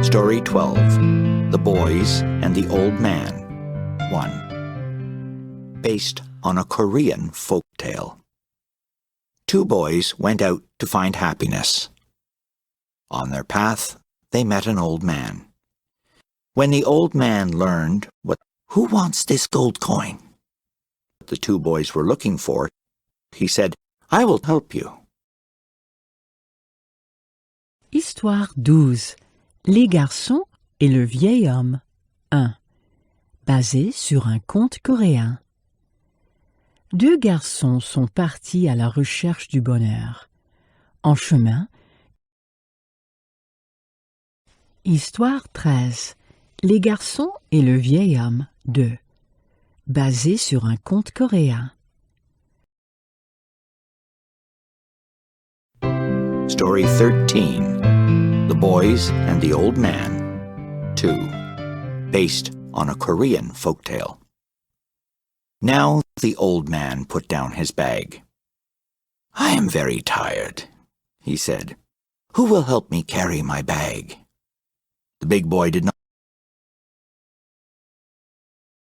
Story 12. The Boys and the Old Man. 1. Based on a Korean folk tale. Two boys went out to find happiness. On their path, they met an old man. When the old man learned who wants this gold coin? The two boys were looking for, he said, I will help you. Histoire 12. Les garçons et le vieil homme. 1. Basé sur un conte coréen. Deux garçons sont partis à la recherche du bonheur. En chemin, Histoire 13. Les garçons et le vieil homme. 2. Basé sur un conte coréen. Story 13. The Boys and the Old Man. 2. Based on a Korean folktale. Now the old man put down his bag. I am very tired, he said. Who will help me carry my bag? The big boy did not